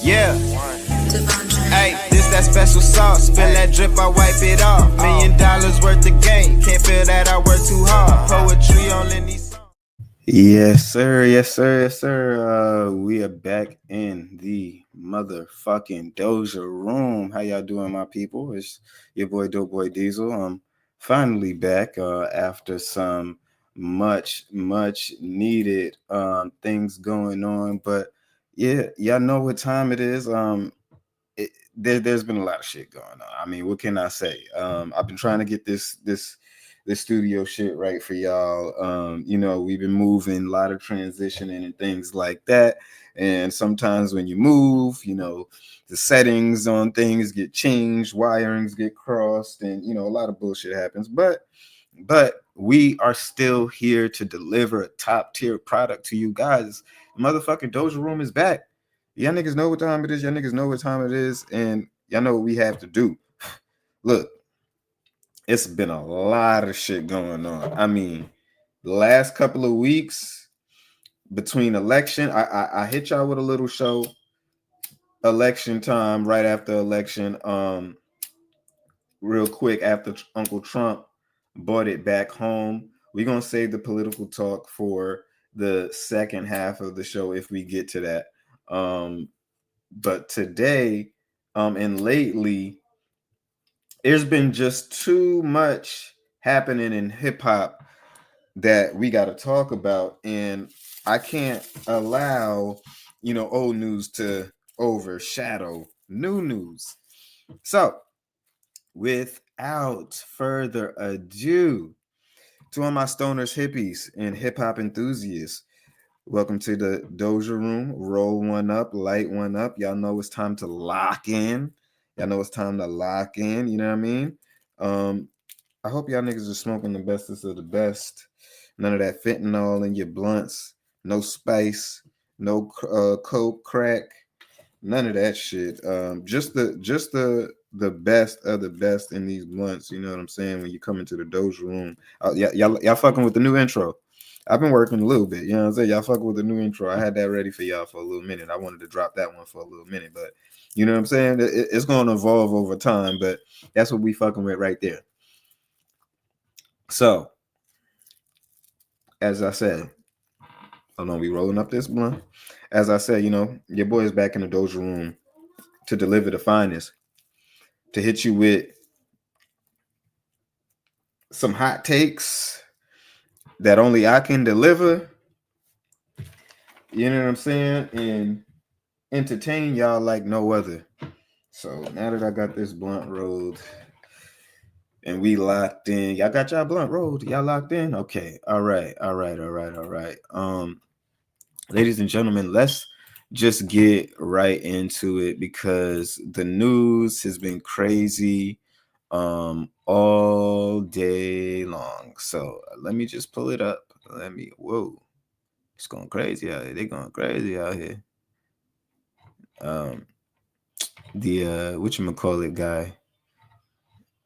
Yeah. Hey, this that special sauce. Spill that drip, I wipe it off. $1 million worth of game. Can't feel that I work too hard. Poetry on these songs. Yes, sir. Yes, sir. Yes, sir. We are back in the motherfucking Doja Room. How y'all doing, my people? It's your boy Dopeboy Diesel. I'm finally back after some much needed things going on. But yeah, y'all know what time it is. There's been a lot of shit going on. I mean, what can I say? I've been trying to get this studio shit right for y'all. We've been moving, a lot of transitioning and things like that. And sometimes when you move, the settings on things get changed, wirings get crossed, and a lot of bullshit happens. But we are still here to deliver a top tier product to you guys. Motherfucking Doja Room is back. Y'all niggas know what time it is. Y'all niggas know what time it is, and y'all know what we have to do. Look, it's been a lot of shit going on. I mean, the last couple of weeks between election, I hit y'all with a little show. Election time, right after election, real quick after Uncle Trump brought it back home. We're gonna save the political talk for the second half of the show if we get to that. But today, and lately, there's been just too much happening in hip hop that we got to talk about, and I can't allow old news to overshadow new news. So, without further ado, to all my stoners, hippies, and hip hop enthusiasts, welcome to the Doja Room. Roll one up, light one up. Y'all know it's time to lock in. Y'all know it's time to lock in. You know what I mean? I hope y'all niggas are smoking the bestest of the best. None of that fentanyl in your blunts. No spice. No coke, crack. None of that shit. Just the best of the best in these blunts. You know what I'm saying? When you come into the Doja Room, y'all fucking with the new intro. I've been working a little bit. You know what I'm saying? Y'all fucking with the new intro. I had that ready for y'all for a little minute. I wanted to drop that one for a little minute, but you know what I'm saying? It's going to evolve over time, but that's what we fucking with right there. So, as I said, hold on, we rolling up this blunt. As I said, your boy is back in the Doja Room to deliver the finest, to hit you with some hot takes that only I can deliver. You know what I'm saying? And entertain y'all like no other. So now that I got this blunt rolled and we locked in, y'all got y'all blunt rolled. Y'all locked in? Okay. All right. Ladies and gentlemen, let's just get right into it because the news has been crazy all day long. So let me just pull it up. Whoa. It's going crazy out here. They're going crazy out here. The whatchamacallit guy,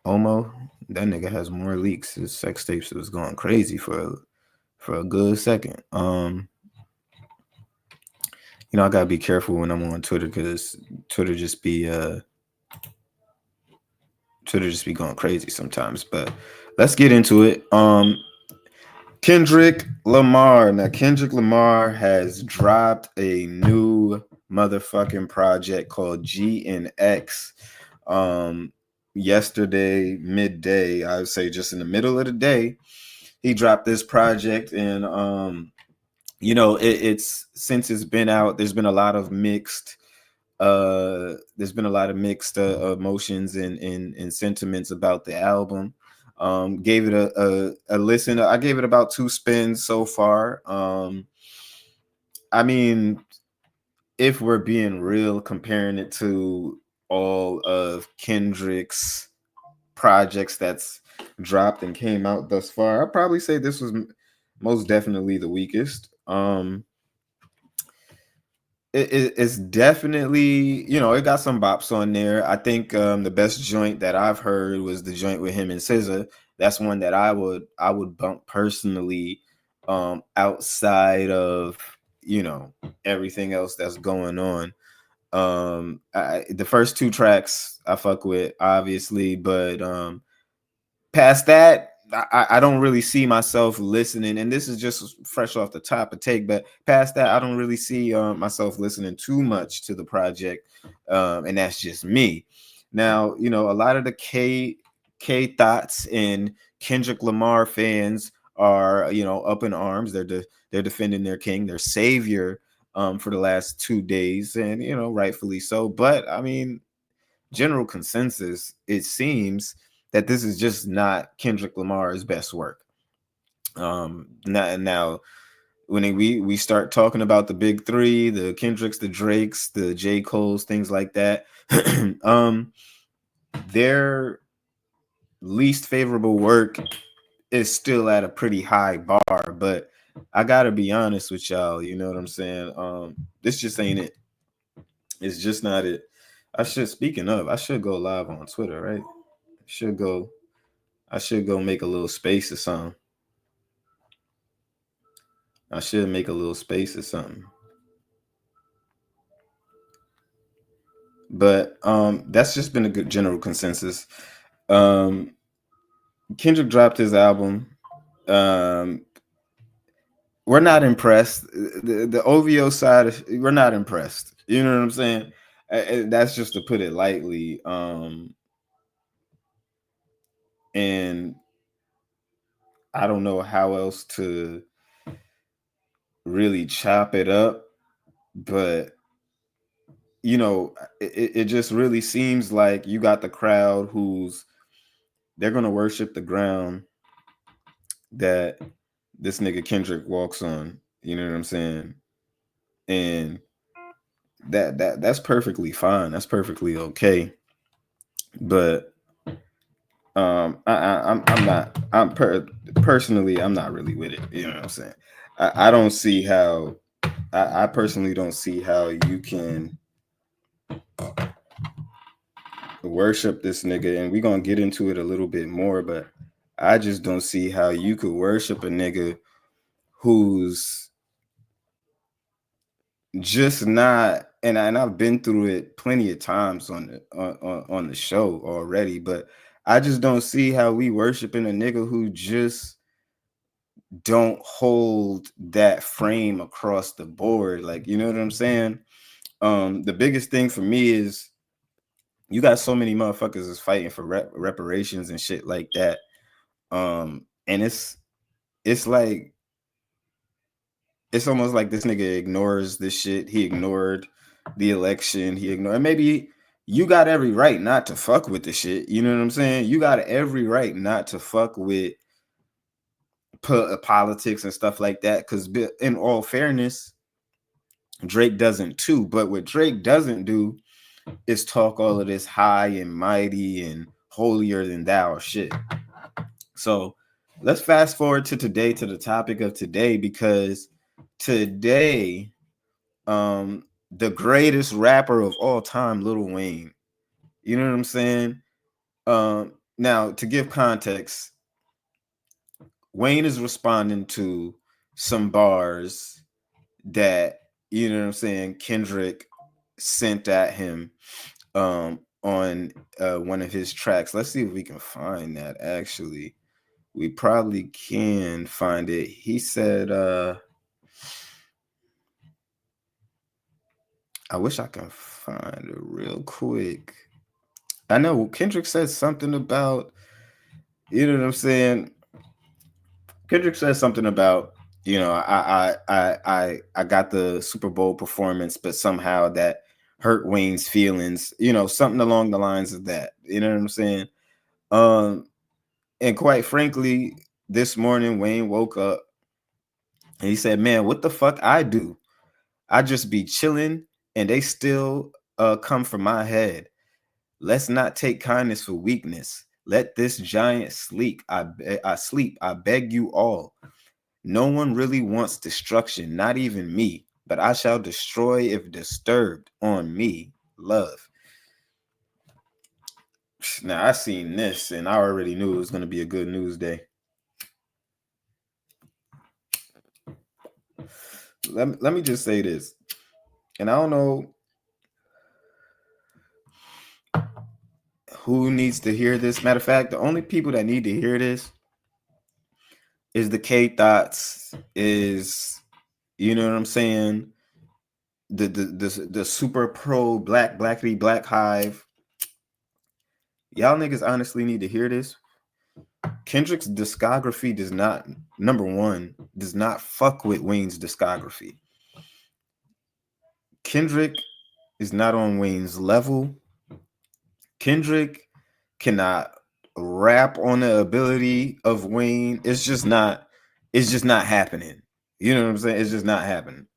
Omo, that nigga has more leaks. His sex tapes was going crazy for a good second. I gotta be careful when I'm on Twitter because Twitter just be going crazy sometimes. But let's get into it. Kendrick Lamar. Now, Kendrick Lamar has dropped a new motherfucking project called G and X. Yesterday, midday, I would say just in the middle of the day, he dropped this project, and it's since it's been out, there's been a lot of mixed emotions and sentiments about the album. Gave it a listen. I gave it about 2 spins so far. I mean, if we're being real, comparing it to all of Kendrick's projects that's dropped and came out thus far, I'd probably say this was most definitely the weakest. It's definitely, it got some bops on there. I think the best joint that I've heard was the joint with him and SZA. That's one that I would bump personally, outside of everything else that's going on. The first two tracks I fuck with, obviously, but past that, I don't really see myself listening, and this is just fresh off the top of take, but past that, I don't really see myself listening too much to the project, and that's just me. Now, you know, a lot of the K thoughts and Kendrick Lamar fans are, you know, up in arms. They're defending their king, their savior, for the last 2 days, and you know, rightfully so. But I mean, general consensus, it seems that this is just not Kendrick Lamar's best work. Now when we start talking about the big three, the Kendricks, the Drakes, the J. Cole's, things like that, their least favorable work is still at a pretty high bar. But I gotta be honest with y'all, you know what I'm saying? This just ain't it. It's just not it. Speaking of, I should go live on Twitter, right? Should go I should go make a little space or something. I should make a little space or something. But that's just been a good general consensus. Um Kendrick dropped his album. Um we're not impressed. The OVO side, we're not impressed. You know what I'm saying? That's just to put it lightly. And I don't know how else to really chop it up, but you know, it just really seems like you got the crowd they're gonna worship the ground that this nigga Kendrick walks on. You know what I'm saying? And that's perfectly fine. That's perfectly okay. But I'm not. Personally, I'm not really with it. You know what I'm saying? I don't see how. I personally don't see how you can worship this nigga, and we're gonna get into it a little bit more, but I just don't see how you could worship a nigga who's just not, and I've been through it plenty of times on the show already, but I just don't see how we worshiping a nigga who just don't hold that frame across the board. Like, you know what I'm saying? The biggest thing for me is you got so many motherfuckers is fighting for reparations and shit like that. And it's like it's almost like this nigga ignores this shit. He ignored the election. He ignored, and maybe you got every right not to fuck with the shit. You know what I'm saying? You got every right not to fuck with politics and stuff like that. Because in all fairness, Drake doesn't too. But what Drake doesn't do is talk all of this high and mighty and holier than thou shit. So let's fast forward to today, to the topic of today, because today, the greatest rapper of all time, Lil Wayne. You know what I'm saying? Now to give context, Wayne is responding to some bars that, you know what I'm saying, Kendrick sent at him on one of his tracks. Let's see if we can find that. Actually, we probably can find it. He said, I wish I can find it real quick. I know Kendrick said something about, you know what I'm saying? Kendrick said something about, you know, I got the Super Bowl performance, but somehow that hurt Wayne's feelings, you know, something along the lines of that. You know what I'm saying? And quite frankly, this morning Wayne woke up and he said, "Man, what the fuck I do? I just be chilling and they still come for my head. Let's not take kindness for weakness. Let this giant sleep. I sleep. I beg you all. No one really wants destruction, not even me, but I shall destroy if disturbed on me. Love." Now I seen this and I already knew it was gonna be a good news day. Let me just say this, and I don't know who needs to hear this? Matter of fact, the only people that need to hear this is the K Thoughts, is, you know what I'm saying? The super pro blackity black hive. Y'all niggas honestly need to hear this. Kendrick's discography does not, number one, does not fuck with Wayne's discography. Kendrick is not on Wayne's level. Kendrick cannot rap on the ability of Wayne. It's just not happening. You know what I'm saying? It's just not happening.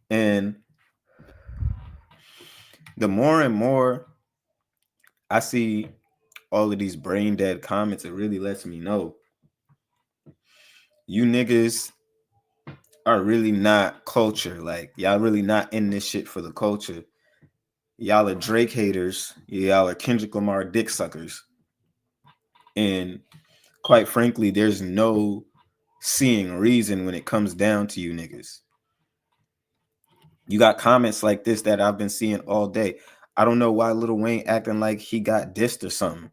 And the more and more I see all of these brain dead comments, it really lets me know you niggas are really not culture. Like, y'all really not in this shit for the culture. Y'all are Drake haters. Y'all are Kendrick Lamar dick suckers. And quite frankly, there's no seeing reason when it comes down to you niggas. You got comments like this that I've been seeing all day. I don't know why Lil Wayne acting like he got dissed or something.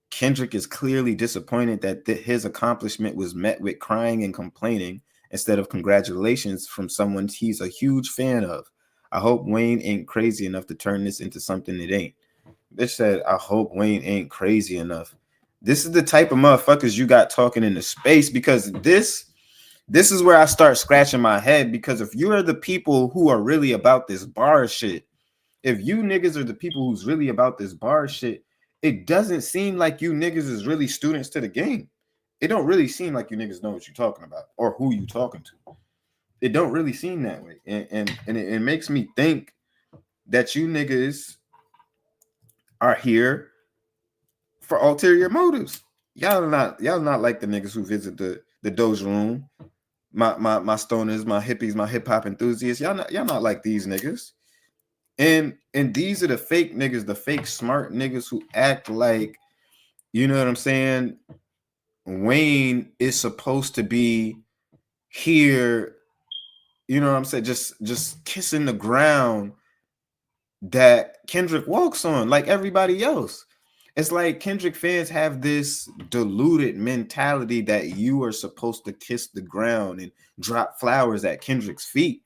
Kendrick is clearly disappointed that his accomplishment was met with crying and complaining instead of congratulations from someone he's a huge fan of. I hope Wayne ain't crazy enough to turn this into something it ain't. Bitch said, I hope Wayne ain't crazy enough. This is the type of motherfuckers you got talking in the space, because this is where I start scratching my head, because if you are the people who are really about this bar shit, if you niggas are the people who's really about this bar shit, it doesn't seem like you niggas is really students to the game. It don't really seem like you niggas know what you're talking about or who you talking to. It don't really seem that way. And it makes me think that you niggas are here for ulterior motives. Y'all not like the niggas who visit the Doja Room. My stoners, my hippies, my hip hop enthusiasts. Y'all not like these niggas. And these are the fake niggas, the fake smart niggas who act like, you know what I'm saying, Wayne is supposed to be here, you know what I'm saying, just kissing the ground that Kendrick walks on like everybody else. It's like Kendrick fans have this deluded mentality that you are supposed to kiss the ground and drop flowers at Kendrick's feet.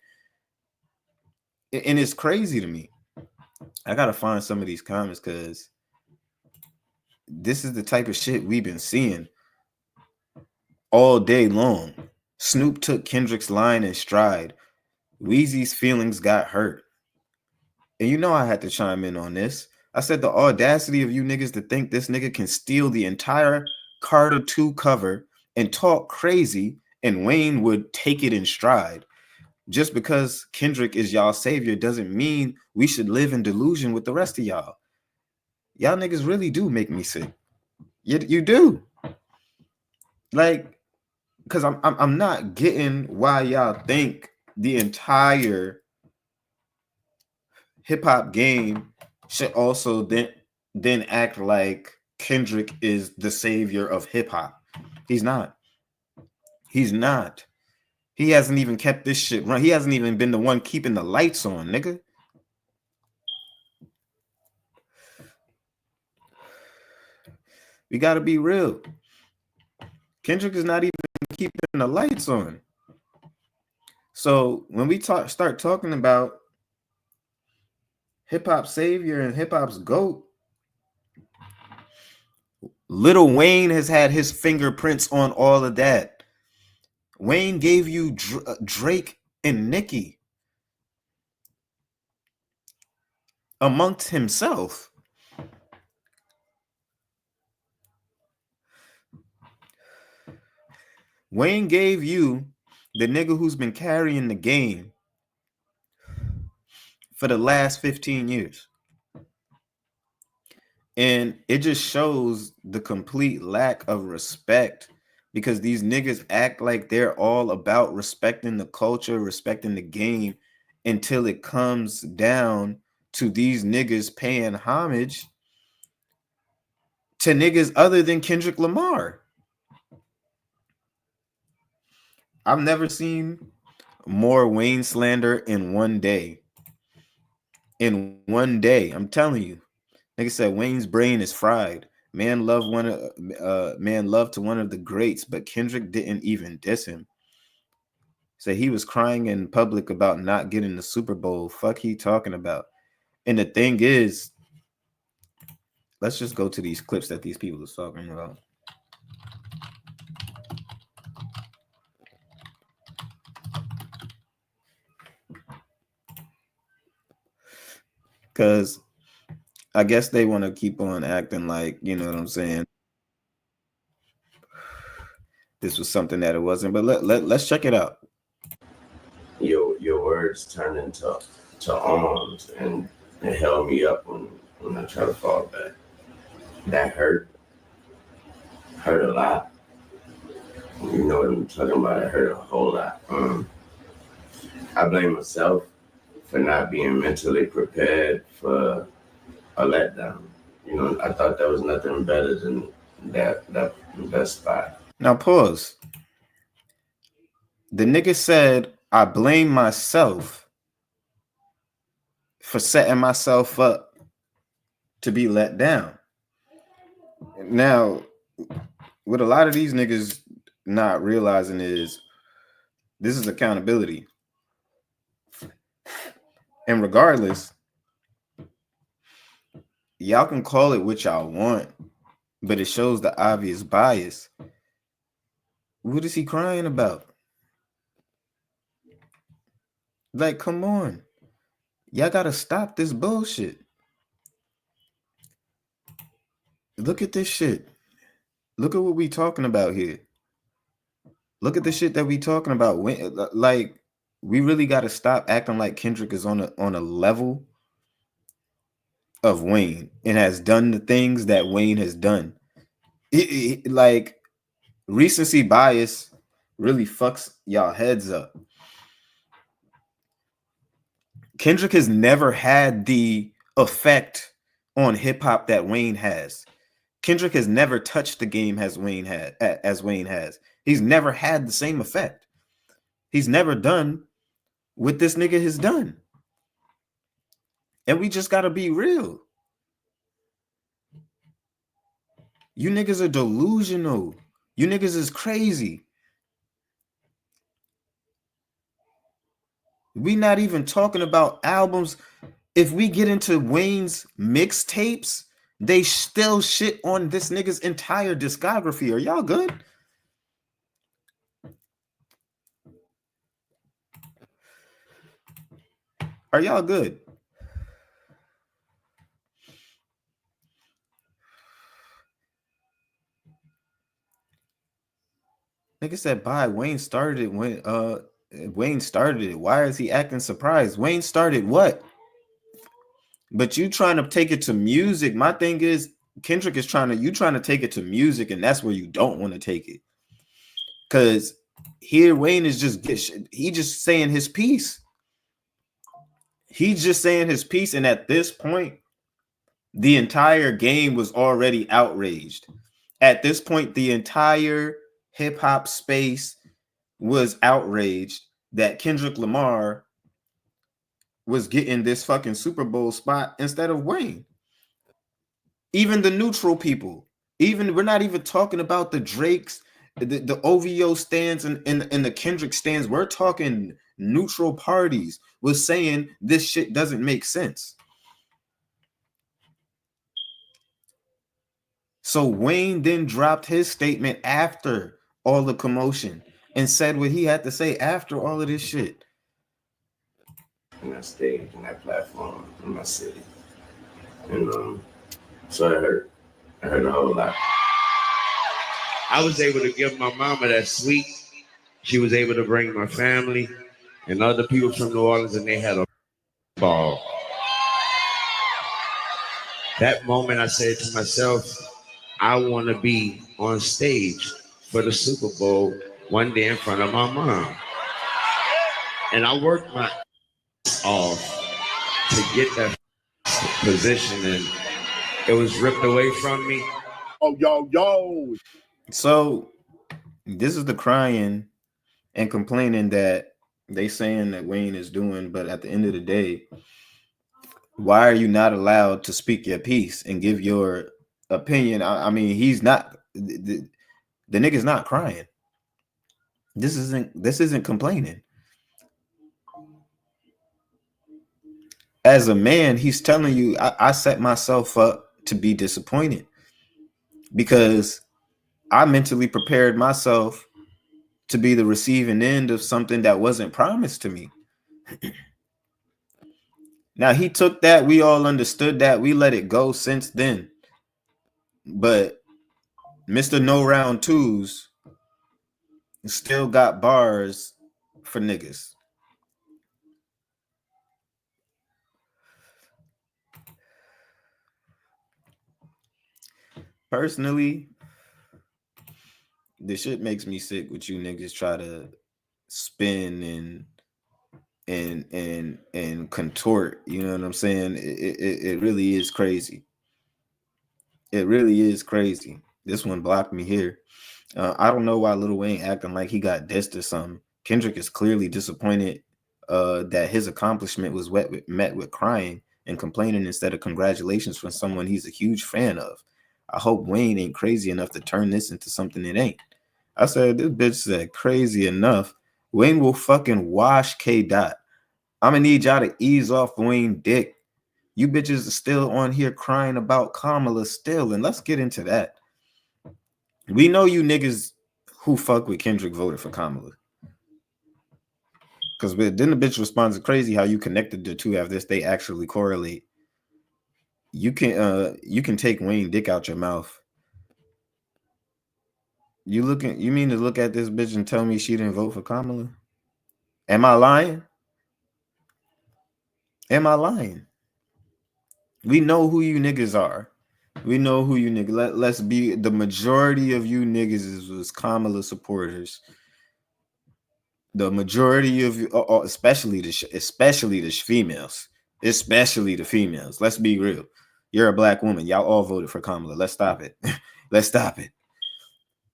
And it's crazy to me. I gotta find some of these comments because this is the type of shit we've been seeing all day long. Snoop took Kendrick's line in stride. Weezy's feelings got hurt. And you know I had to chime in on this. I said the audacity of you niggas to think this nigga can steal the entire Carter 2 cover and talk crazy and Wayne would take it in stride. Just because Kendrick is y'all savior doesn't mean we should live in delusion with the rest of y'all. Y'all niggas really do make me sick. You do. Like, because I'm not getting why y'all think the entire hip hop game should also then act like Kendrick is the savior of hip hop. He's not. He's not. He hasn't even kept this shit run. He hasn't even been the one keeping the lights on, nigga. We gotta be real. Kendrick is not even keeping the lights on. So when we start talking about hip hop savior and hip hop's GOAT, Lil Wayne has had his fingerprints on all of that. Wayne gave you Drake and Nicki amongst himself. Wayne gave you the nigga who's been carrying the game for the last 15 years. And it just shows the complete lack of respect, because these niggas act like they're all about respecting the culture, respecting the game, until it comes down to these niggas paying homage to niggas other than Kendrick Lamar. I've never seen more Wayne slander in one day in one day. I'm telling you. Nigga said Wayne's brain is fried. Man loved to one of the greats, but Kendrick didn't even diss him. Said he was crying in public about not getting the Super Bowl. Fuck he talking about. And the thing is, let's just go to these clips that these people are talking about. Cause I guess they want to keep on acting like, you know what I'm saying? This was something that it wasn't. But let's check it out. Your words turned into arms, and it held me up when I tried to fall back. That hurt a lot. You know what I'm talking about? It hurt a whole lot. I blame myself for not being mentally prepared for a letdown. You know, I thought there was nothing better than that spot. Now pause. The nigga said, I blame myself for setting myself up to be let down. Now, what a lot of these niggas not realizing is this is accountability. And regardless, y'all can call it what y'all want, but it shows the obvious bias. What is he crying about? Like, come on. Y'all gotta stop this bullshit. Look at this shit. Look at what we talking about here. Look at the shit that we talking about. Like, we really gotta stop acting like Kendrick is on a level of Wayne and has done the things that Wayne has done. Like, recency bias really fucks y'all heads up. Kendrick has never had the effect on hip hop that Wayne has. Kendrick has never touched the game as Wayne has. He's never had the same effect. He's never done what this nigga has done. And we just gotta be real. You niggas are delusional. You niggas is crazy. We not even talking about albums. If we get into Wayne's mixtapes, they still shit on this nigga's entire discography. Are y'all good? Are y'all good? Nigga said, bye. Wayne started it when Wayne started it. Why is he acting surprised? Wayne started what? But you trying to take it to music. My thing is, Kendrick is trying to take it to music, and that's where you don't want to take it. Cause here Wayne is just saying his piece. He's just saying his piece, and at this point, the entire game was already outraged. At this point, the entire hip hop space was outraged that Kendrick Lamar was getting this fucking Super Bowl spot instead of Wayne. Even the neutral people, we're not even talking about the Drakes, the OVO stands and the Kendrick stands. We're talking neutral parties was saying this shit doesn't make sense. So Wayne then dropped his statement after all the commotion and said what he had to say after all of this shit. In that stage, in that platform, in my city. And so I heard a whole lot. I was able to give my mama that sweet. She was able to bring my family and other people from New Orleans, and they had a ball. That moment, I said to myself, I want to be on stage for the Super Bowl one day in front of my mom. And I worked my off to get that position, and it was ripped away from me. Oh, yo. So this is the crying and complaining that they saying that Wayne is doing, but at the end of the day, Why are you not allowed to speak your piece and give your opinion? I mean, he's not the nigga's not crying. This isn't complaining. As a man, he's telling you, I set myself up to be disappointed because I mentally prepared myself to be the receiving end of something that wasn't promised to me. Now he took that, we all understood that, we let it go since then. But Mr. No Round Twos still got bars for niggas. Personally, this shit makes me sick with you niggas try to spin and contort. You know what I'm saying? It really is crazy. It really is crazy. This one blocked me here. I don't know why Lil Wayne acting like he got dissed or something. Kendrick is clearly disappointed that his accomplishment was met with crying and complaining instead of congratulations from someone he's a huge fan of. I hope Wayne ain't crazy enough to turn this into something it ain't. I said, this bitch said crazy enough. Wayne will fucking wash K. Dot. I'm gonna need y'all to ease off Wayne dick. You bitches are still on here crying about Kamala still, and let's get into that. We know you niggas who fuck with Kendrick voted for Kamala. Because then the bitch responds crazy how you connected the two after this. They actually correlate. You can take Wayne dick out your mouth. You mean to look at this bitch and tell me she didn't vote for Kamala? Am I lying? Am I lying? We know who you niggas are. We know who you niggas. Let's be the majority of you niggas was Kamala supporters. The majority of you, especially the females, especially the females. Let's be real. You're a black woman. Y'all all voted for Kamala. Let's stop it. Let's stop it.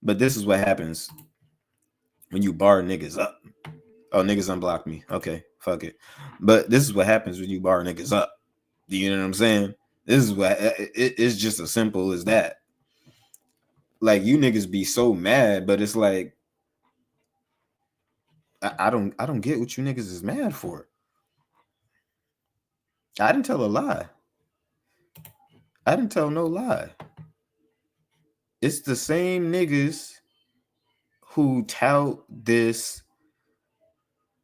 But this is what happens when you bar niggas up. Oh, niggas unblock me. Okay, fuck it. But this is what happens when you bar niggas up. Do you know what I'm saying? This is what it's just as simple as that. Like, you niggas be so mad, but it's like I don't get what you niggas is mad for. I didn't tell a lie. I didn't tell no lie. It's the same niggas who tout this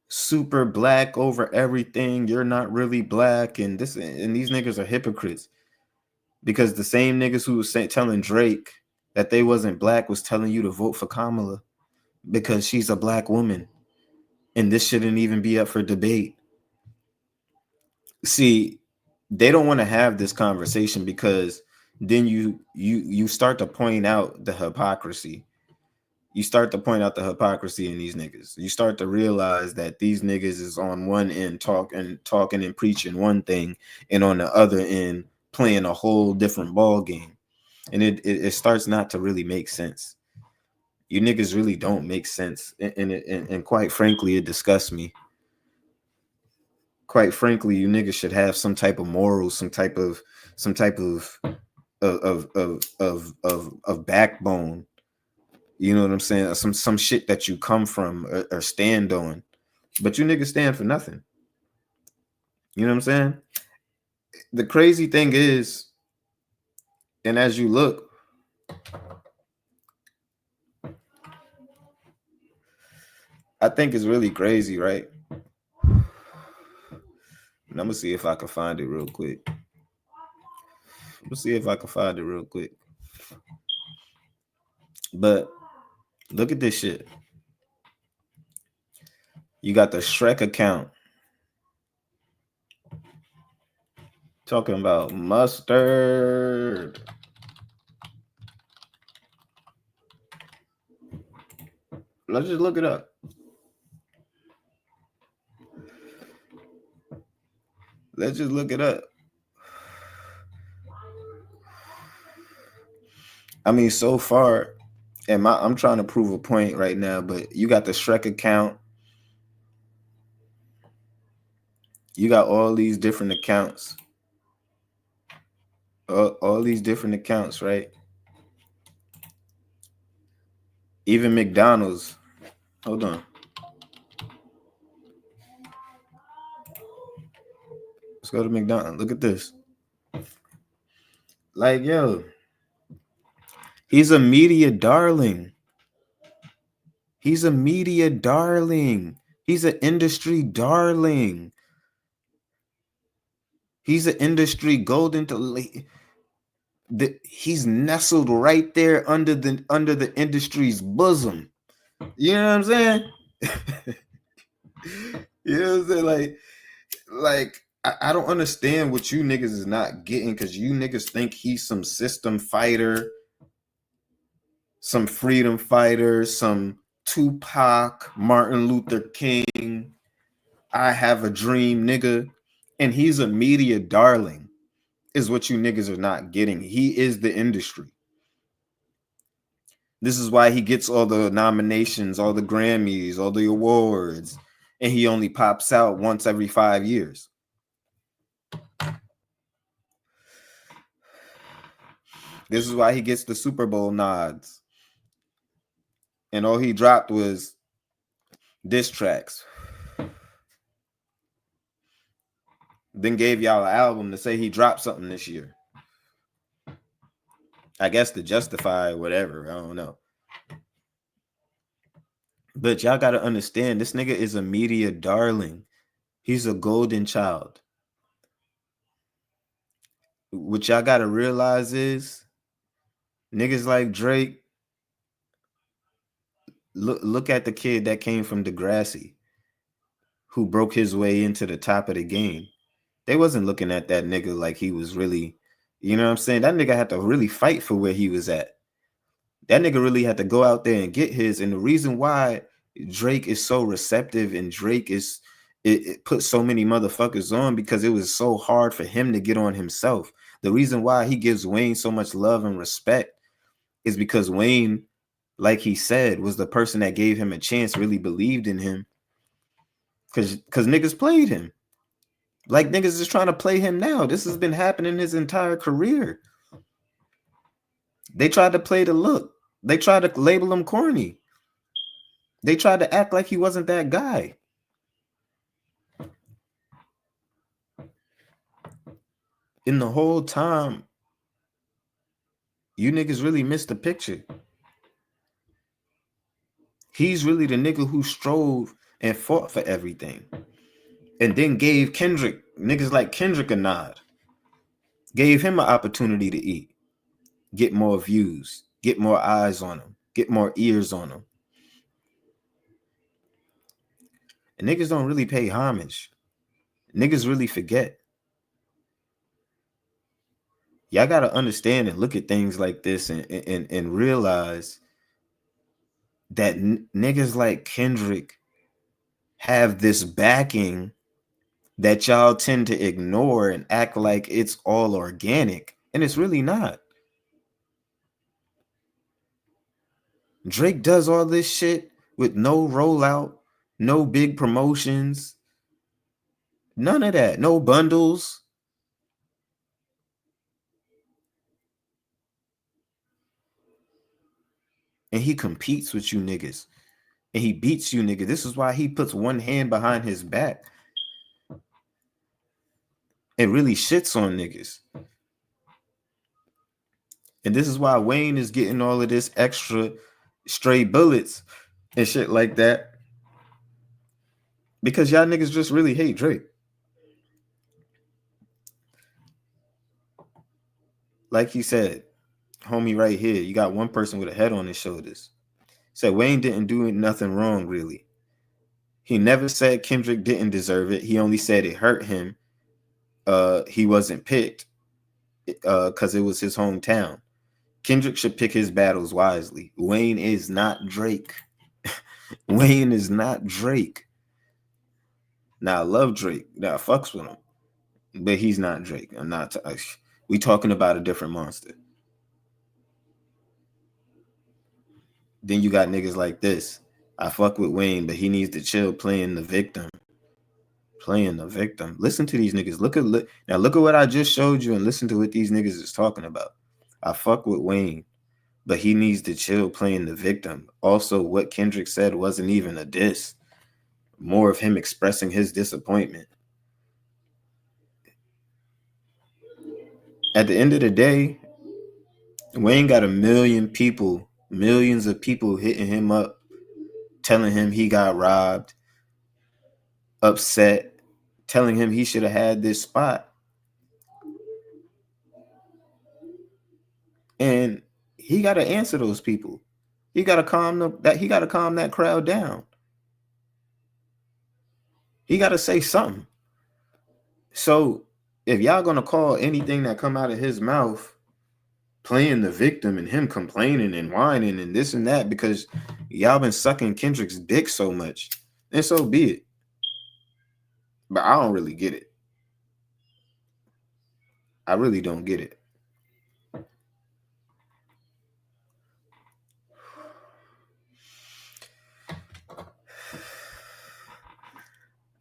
super black over everything. You're not really black, and these niggas are hypocrites. Because the same niggas who was telling Drake that they wasn't black was telling you to vote for Kamala because she's a black woman. And this shouldn't even be up for debate. See, they don't want to have this conversation because then you start to point out the hypocrisy. You start to point out the hypocrisy in these niggas. You start to realize that these niggas is on one end talking and preaching one thing, and on the other end playing a whole different ball game. And it starts not to really make sense. You niggas really don't make sense, and quite frankly, it disgusts me. Quite frankly, you niggas should have some type of morals, some type of backbone. You know what I'm saying? Some shit that you come from or stand on. But you niggas stand for nothing. You know what I'm saying? The crazy thing is, and as you look, I think it's really crazy, right? And I'm gonna see if I can find it real quick. But look at this shit. You got the Shrek account talking about mustard. Let's just look it up. I mean, so far, I'm trying to prove a point right now, but you got the Shrek account. You got all these different accounts all these different accounts, right? Even McDonald's. Hold on. Let's go to McDonald's. Look at this. Like, yo, he's a media darling. He's a media darling. He's an industry darling. He's an industry golden to he's nestled right there under the industry's bosom. You know what I'm saying? You know what I'm saying? Like I don't understand what you niggas is not getting, because you niggas think he's some system fighter, some freedom fighter, some Tupac, Martin Luther King, I have a dream nigga. And he's a media darling, is what you niggas are not getting. He is the industry. This is why he gets all the nominations, all the Grammys, all the awards, and he only pops out once every 5 years. This is why he gets the Super Bowl nods. And all he dropped was diss tracks. Then gave y'all an album to say he dropped something this year. I guess to justify whatever. I don't know. But y'all got to understand, this nigga is a media darling. He's a golden child. What y'all got to realize is, niggas like Drake, look at the kid that came from Degrassi, who broke his way into the top of the game. They wasn't looking at that nigga like he was really, you know what I'm saying? That nigga had to really fight for where he was at. That nigga really had to go out there and get his. And the reason why Drake is so receptive and Drake is, it put so many motherfuckers on, because it was so hard for him to get on himself. The reason why he gives Wayne so much love and respect is because Wayne, like he said, was the person that gave him a chance, really believed in him. Because niggas played him. Like niggas is trying to play him now. This has been happening his entire career. They tried to play the look. They tried to label him corny. They tried to act like he wasn't that guy. In the whole time, you niggas really missed the picture. He's really the nigga who strove and fought for everything. And then gave niggas like Kendrick a nod. Gave him an opportunity to eat. Get more views. Get more eyes on him. Get more ears on him. And niggas don't really pay homage. Niggas really forget. Y'all got to understand and look at things like this and realize that niggas like Kendrick have this backing that y'all tend to ignore and act like it's all organic. And it's really not. Drake does all this shit with no rollout, no big promotions, none of that, no bundles. And he competes with you niggas. And he beats you niggas. This is why he puts one hand behind his back and really shits on niggas. And this is why Wayne is getting all of this extra stray bullets and shit like that. Because y'all niggas just really hate Drake. Like he said, homie right here, you got one person with a head on his shoulders. Said Wayne didn't do nothing wrong, really. He never said Kendrick didn't deserve it. He only said it hurt him. He wasn't picked because it was his hometown. Kendrick should pick his battles wisely. Wayne is not Drake. Wayne is not Drake. Now I love Drake. Now I fucks with him, but he's not Drake. I'm not. We talking about a different monster. Then you got niggas like this. I fuck with Wayne, but he needs to chill playing the victim. playing the victim. Listen to these niggas. Look at what I just showed you and listen to what these niggas is talking about. I fuck with Wayne, but he needs to chill playing the victim. Also, what Kendrick said wasn't even a diss. More of him expressing his disappointment. At the end of the day, Wayne got millions of people hitting him up, telling him he got robbed, upset, telling him he should have had this spot. And he got to answer those people. He got to calm that crowd down. He got to say something. So if y'all going to call anything that come out of his mouth playing the victim and him complaining and whining and this and that because y'all been sucking Kendrick's dick so much, then so be it. But I don't really get it. I really don't get it.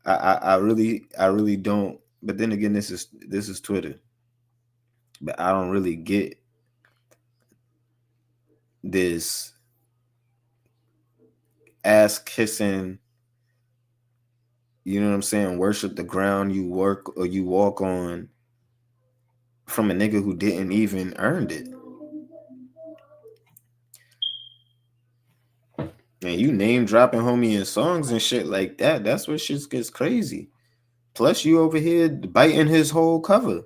I really don't. But then again, this is Twitter. But I don't really get this ass kissing, you know what I'm saying, worship the ground you work or you walk on from a nigga who didn't even earn it. And you name dropping homie in songs and shit like that. That's what shit gets crazy. Plus you over here biting his whole cover.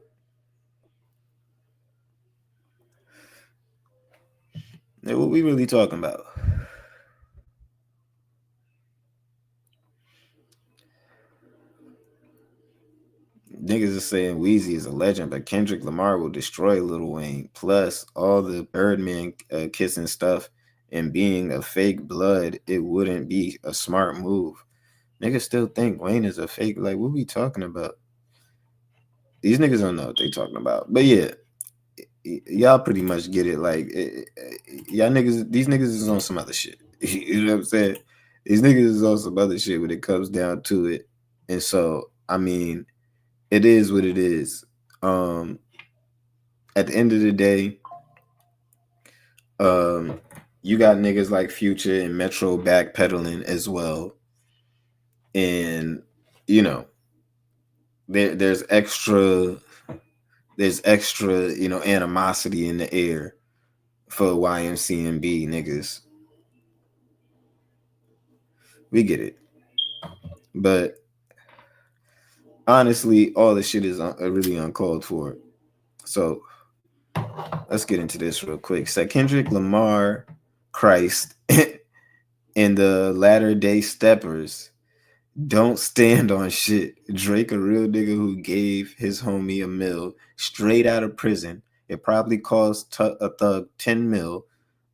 Now, what we really talking about? Niggas are saying Weezy is a legend, but Kendrick Lamar will destroy Lil Wayne. Plus, all the Birdman kissing stuff and being a fake blood, it wouldn't be a smart move. Niggas still think Wayne is a fake. Like, what we talking about? These niggas don't know what they talking about. But yeah, y'all pretty much get it. Like, y'all niggas, these niggas is on some other shit. You know what I'm saying? These niggas is on some other shit when it comes down to it. And so, I mean, it is what it is. At the end of the day, you got niggas like Future and Metro backpedaling as well. And, you know, there's extra, you know, animosity in the air for YMCMB niggas. We get it. But honestly, all this shit is really uncalled for. So let's get into this real quick. So Kendrick Lamar, Christ, and the Latter Day Steppers don't stand on shit. Drake, a real nigga who gave his homie a mill straight out of prison. It probably cost a thug 10 mil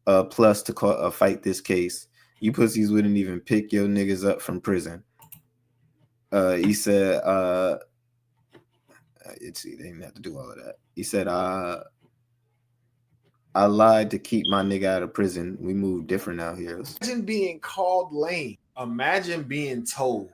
plus to fight this case. You pussies wouldn't even pick your niggas up from prison. He said, let's see, they didn't have to do all of that. He said, I lied to keep my nigga out of prison. We move different out here. Imagine being called lame. Imagine being told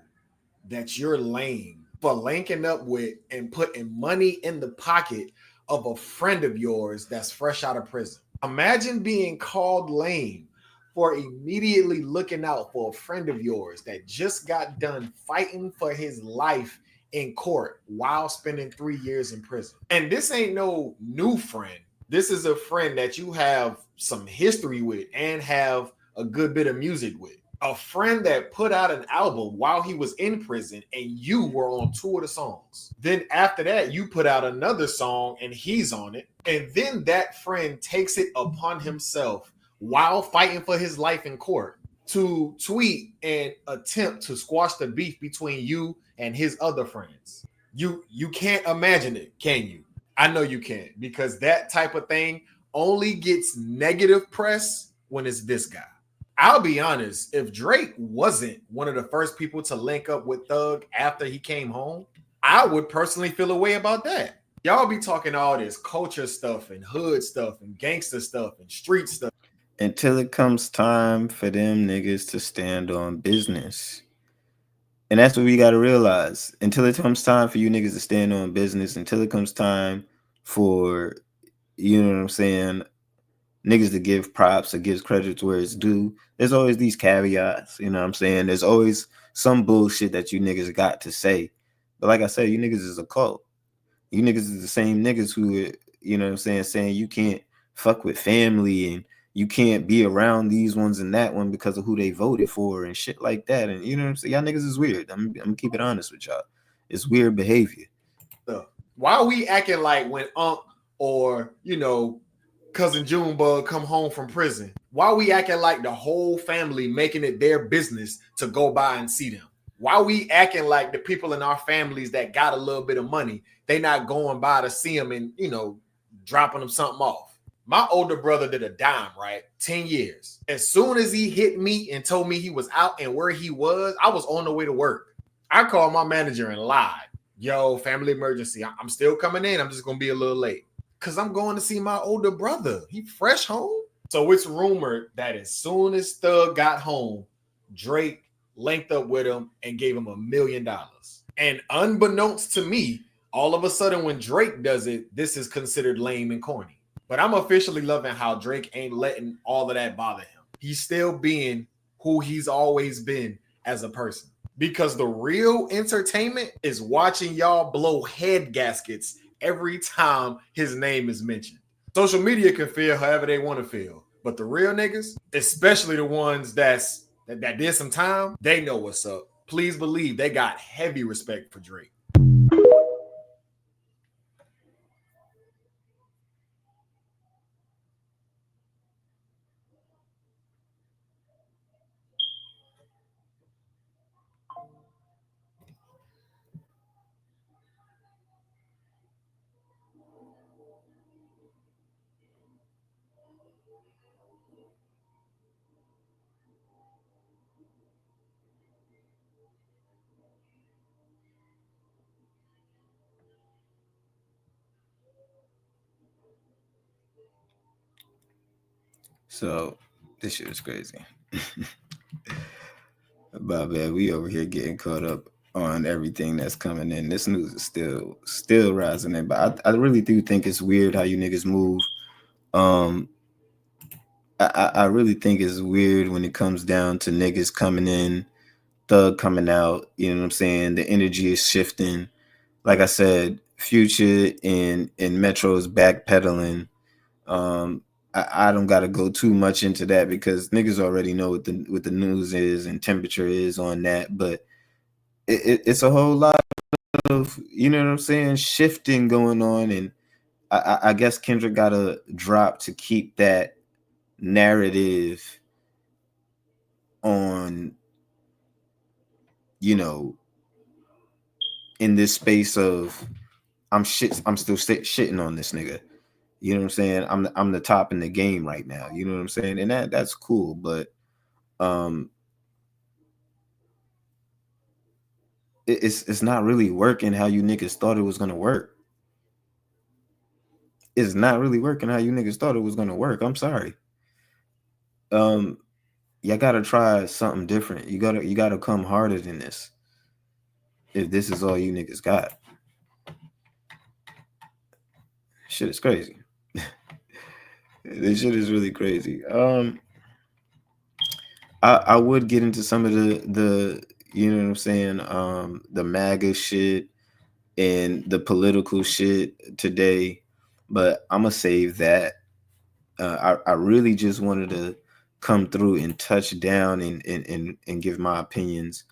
that you're lame for linking up with and putting money in the pocket of a friend of yours that's fresh out of prison. Imagine being called lame for immediately looking out for a friend of yours that just got done fighting for his life in court while spending 3 years in prison. And this ain't no new friend. This is a friend that you have some history with and have a good bit of music with. A friend that put out an album while he was in prison and you were on 2 of the songs. Then after that, you put out another song and he's on it. And then that friend takes it upon himself while fighting for his life in court to tweet and attempt to squash the beef between you and his other friends. You can't imagine it, can you? I know you can't, because that type of thing only gets negative press when it's this guy. I'll be honest, if Drake wasn't one of the first people to link up with Thug after he came home, I would personally feel a way about that. Y'all be talking all this culture stuff and hood stuff and gangster stuff and street stuff. Until it comes time for them niggas to stand on business. And that's what we got to realize. Until it comes time for you niggas to stand on business, until it comes time for, you know what I'm saying, niggas to give props or gives credit where it's due, there's always these caveats, you know what I'm saying? There's always some bullshit that you niggas got to say. But like I said, you niggas is a cult. You niggas is the same niggas who, you know what I'm saying you can't fuck with family and you can't be around these ones and that one because of who they voted for and shit like that. And you know what I'm saying? Y'all niggas is weird. I'm gonna keep it honest with y'all. It's weird behavior. Why are we acting like when Unc or, you know, cousin Junebug come home from prison, why are we acting like the whole family making it their business to go by and see them? Why are we acting like the people in our families that got a little bit of money, they not going by to see them and, you know, dropping them something off? My older brother did a dime, right? 10 years. As soon as he hit me and told me he was out and where he was, I was on the way to work. I called my manager and lied. Yo, family emergency. I'm still coming in. I'm just going to be a little late. Because I'm going to see my older brother. He fresh home. So it's rumored that as soon as Thug got home, Drake linked up with him and gave him $1 million. And unbeknownst to me, all of a sudden when Drake does it, this is considered lame and corny. But I'm officially loving how Drake ain't letting all of that bother him. He's still being who he's always been as a person. Because the real entertainment is watching y'all blow head gaskets every time his name is mentioned. Social media can feel however they want to feel, but the real niggas, especially the ones that did some time, they know what's up. Please believe they got heavy respect for Drake. So this shit is crazy. But man, we over here getting caught up on everything that's coming in. This news is still rising in. But I really do think it's weird how you niggas move. I really think it's weird when it comes down to niggas coming in, Thug coming out. You know what I'm saying? The energy is shifting. Like I said, Future and Metro is backpedaling. I don't got to go too much into that because niggas already know what the news is and temperature is on that. But it's a whole lot of, you know what I'm saying, shifting going on, and I guess Kendrick got to drop to keep that narrative on, you know, in this space of I'm still shitting on this nigga. You know what I'm saying? I'm the top in the game right now. You know what I'm saying? And that's cool, but it's not really working how you niggas thought it was gonna work. It's not really working how you niggas thought it was gonna work. I'm sorry. You gotta try something different. You gotta come harder than this. If this is all you niggas got. Shit is crazy. This shit is really crazy. I would get into some of the you know what I'm saying, the MAGA shit and the political shit today, but I'm gonna save that. I really just wanted to come through and touch down and give my opinions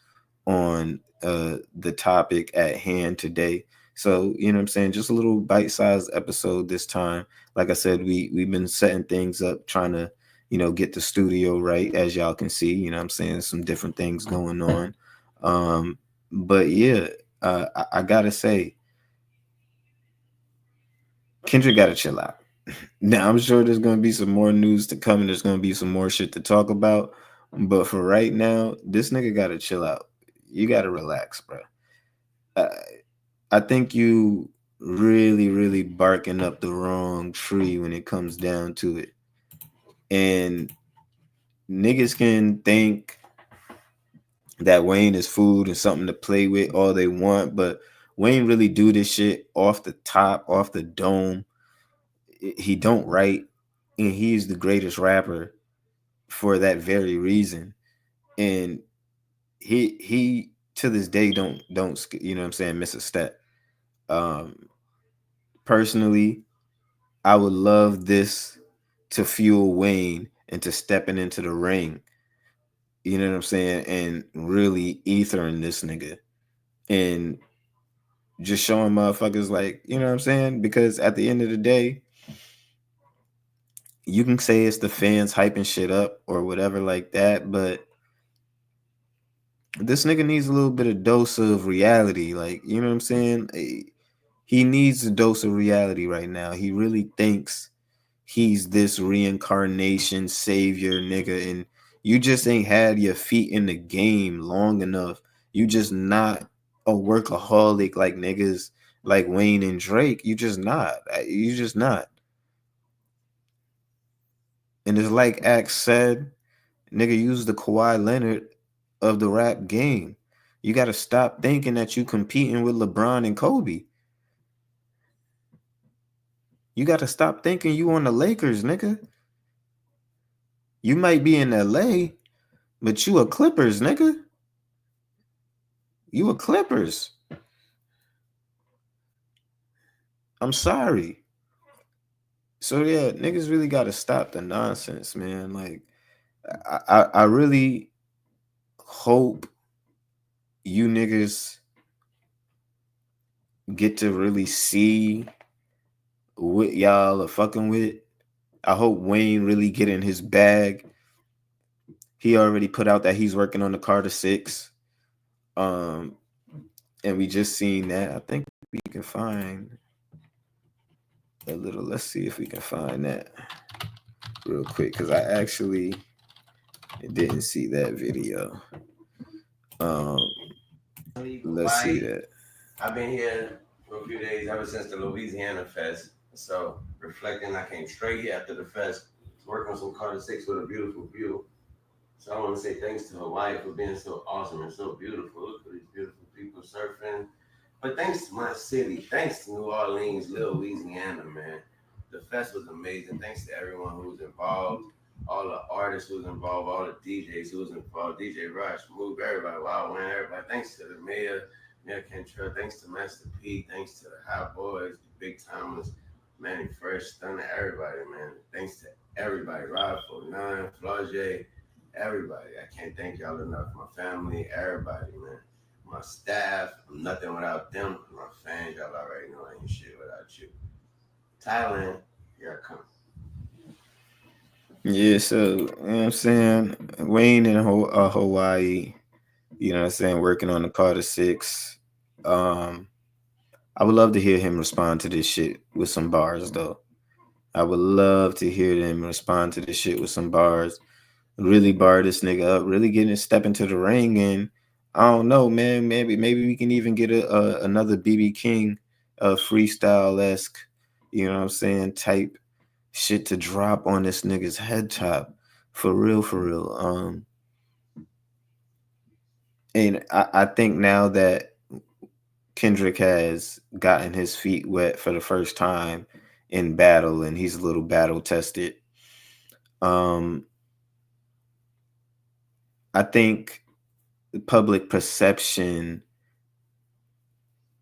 on the topic at hand today. So, you know what I'm saying, just a little bite-sized episode this time. Like I said, we've been setting things up, trying to, you know, get the studio right, as y'all can see. You know what I'm saying, some different things going on. But yeah, I gotta say, Kendrick gotta chill out. Now I'm sure there's gonna be some more news to come and there's gonna be some more shit to talk about. But for right now, this nigga gotta chill out. You gotta relax, bro. I think you really, really barking up the wrong tree when it comes down to it. And niggas can think that Wayne is food and something to play with all they want, but Wayne really do this shit off the top, off the dome. He don't write, and he's the greatest rapper for that very reason. And he to this day don't you know what I'm saying, miss a step. Personally, I would love this to fuel Wayne into stepping into the ring, you know what I'm saying, and really ethering this nigga and just showing motherfuckers, like, you know what I'm saying? Because at the end of the day, you can say it's the fans hyping shit up or whatever like that, but this nigga needs a little bit of dose of reality. Like, you know what I'm saying? He needs a dose of reality right now. He really thinks he's this reincarnation savior nigga, and you just ain't had your feet in the game long enough. You just not a workaholic like niggas like Wayne and Drake. You just not. You just not. And it's like Axe said, nigga, use the Kawhi Leonard of the rap game. You got to stop thinking that you competing with LeBron and Kobe. You got to stop thinking you on the Lakers, nigga. You might be in LA, but you a Clippers, nigga. You a Clippers. I'm sorry. So yeah, niggas really got to stop the nonsense, man. Like, I really hope you niggas get to really see what y'all are fucking with. I hope Wayne really get in his bag. He already put out that he's working on the Carter 6. And we just seen that. I think we can find a little. Let's see if we can find that real quick, because I actually didn't see that video. Let's see that. I've been here for a few days ever since the Louisiana Fest. So reflecting, I came straight here after the fest, working on some Carter 6 with a beautiful view. So I want to say thanks to Hawaii for being so awesome and so beautiful. Look at these beautiful people surfing. But thanks to my city, thanks to New Orleans, Lil Louisiana, man. The fest was amazing. Thanks to everyone who was involved, all the artists who was involved, all the DJs who was involved, DJ Rush, Move, everybody, Wild Wayne, everybody. Thanks to the mayor, Mayor Kentrell. Thanks to Master P. Thanks to the Hot Boys, the Big Timers, Manny Fresh, Stunner, everybody, man. Thanks to everybody, Rod 49, Flaugier, everybody. I can't thank y'all enough. My family, everybody, man. My staff, I'm nothing without them. My fans, y'all already know I ain't shit without you. Thailand, here I come. Yeah, so, you know what I'm saying? Wayne in Hawaii, you know what I'm saying, working on the Carter 6. I would love to hear him respond to this shit with some bars, though. I would love to hear them respond to this shit with some bars. Really bar this nigga up, really getting step into the ring, and I don't know, man. Maybe we can even get another BB King freestyle-esque, you know what I'm saying, type shit to drop on this nigga's head top. For real, for real. And I think now that Kendrick has gotten his feet wet for the first time in battle, and he's a little battle tested. I think the public perception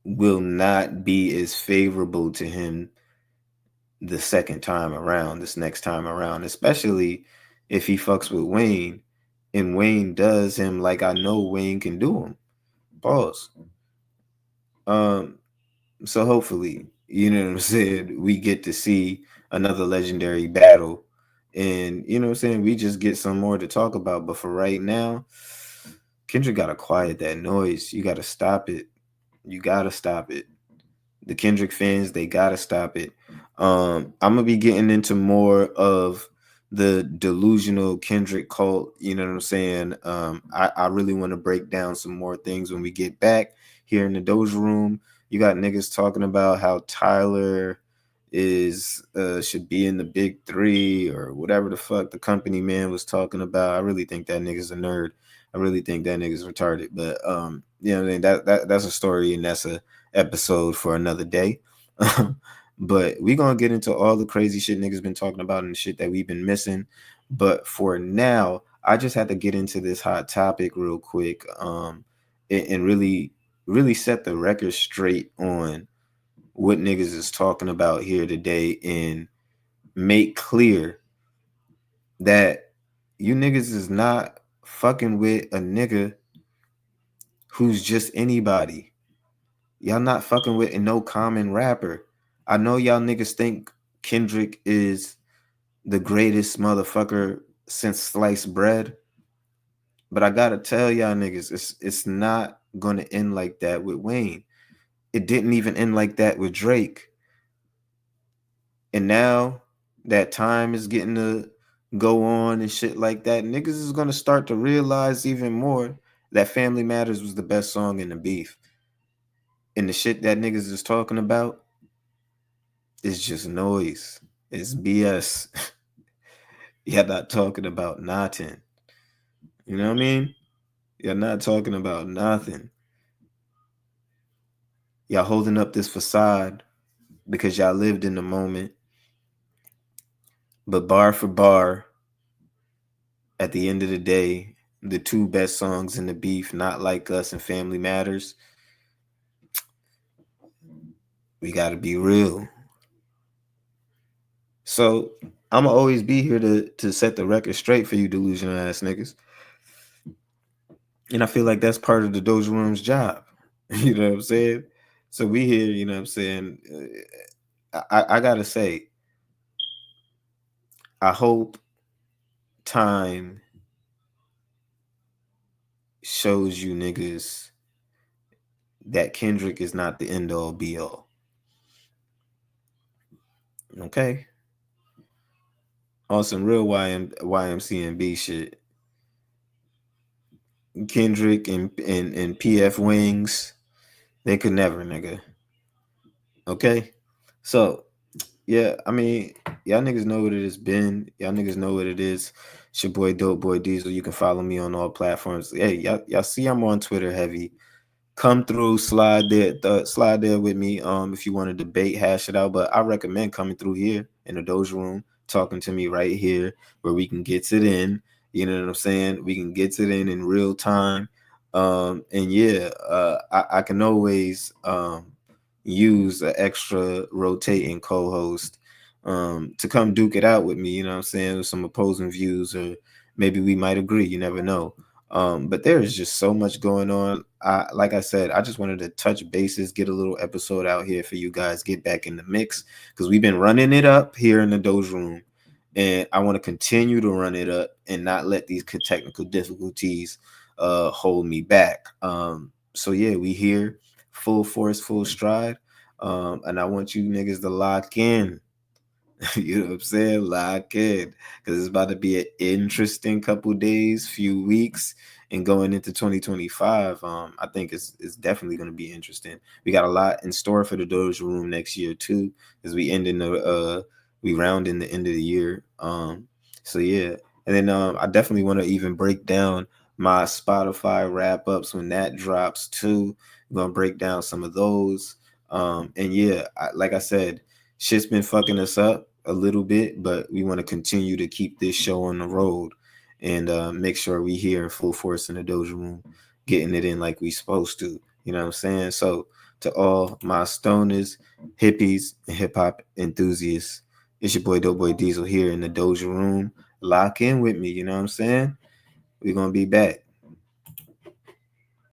will not be as favorable to him the second time around, this next time around, especially if he fucks with Wayne and Wayne does him like I know Wayne can do him. Pause. So hopefully, you know what I'm saying, we get to see another legendary battle, and you know what I'm saying, we just get some more to talk about. But for right now, Kendrick gotta quiet that noise. You gotta stop it. You gotta stop it. The Kendrick fans, they gotta stop it. I'm gonna be getting into more of the delusional Kendrick cult. You know what I'm saying? I really want to break down some more things when we get back here in the Doja Room. You got niggas talking about how Tyler is should be in the big three or whatever the fuck the company man was talking about. I really think that nigga's a nerd. I really think that nigga's retarded. But you know what I mean, that's a story and that's a episode for another day. But we gonna get into all the crazy shit niggas been talking about and shit that we've been missing. But for now, I just had to get into this hot topic real quick, and really set the record straight on what niggas is talking about here today and make clear that you niggas is not fucking with a nigga who's just anybody. Y'all not fucking with no common rapper. I know y'all niggas think Kendrick is the greatest motherfucker since sliced bread, but I gotta tell y'all niggas, it's not gonna end like that with Wayne. It didn't even end like that with Drake. And now that time is getting to go on and shit like that, niggas is gonna start to realize even more that Family Matters was the best song in the beef. And the shit that niggas is talking about is just noise. It's BS. Y'all not talking about nothing. You know what I mean? Y'all not talking about nothing. Y'all holding up this facade because y'all lived in the moment. But bar for bar, at the end of the day, the two best songs in the beef, Not Like Us and Family Matters, we got to be real. So I'm going to always be here to set the record straight for you delusional ass niggas. And I feel like that's part of the Doja Room's job. You know what I'm saying? So we here, you know what I'm saying? I got to say, I hope time shows you niggas that Kendrick is not the end all be all. Okay? On some real YMCMB shit. Kendrick and PF Wings, they could never, nigga. Okay? So, yeah, I mean, y'all niggas know what it has been. Y'all niggas know what it is. It's your boy Dopeboy Diesel. You can follow me on all platforms. Hey, y'all see I'm on Twitter heavy. Come through, slide there with me. If you want to debate, hash it out. But I recommend coming through here in the Doja Room, talking to me right here, where we can get it in. You know what I'm saying? We can get it in real time. And yeah, I can always use an extra rotating co-host to come duke it out with me. You know what I'm saying? With some opposing views, or maybe we might agree. You never know. But there is just so much going on. Like I said, I just wanted to touch bases, get a little episode out here for you guys, get back in the mix, because we've been running it up here in the Doja Room, and I want to continue to run it up and not let these technical difficulties hold me back. So yeah, we here, full force, full stride, and I want you niggas to lock in. You know what I'm saying? Lock in, because it's about to be an interesting couple days, few weeks, and going into 2025. I think it's definitely going to be interesting. We got a lot in store for the Doja Room next year too, as we round in the end of the year. So yeah, and then I definitely want to even break down my Spotify wrap ups when that drops too. I'm gonna break down some of those. And yeah, like I said, shit's been fucking us up a little bit, but we want to continue to keep this show on the road and make sure we here in full force in the Doja Room, getting it in like we supposed to. You know what I'm saying? So to all my stoners, hippies, and hip hop enthusiasts, it's your boy Dopeboy Diesel here in the Doja Room. Lock in with me. You know what I'm saying? We're gonna be back.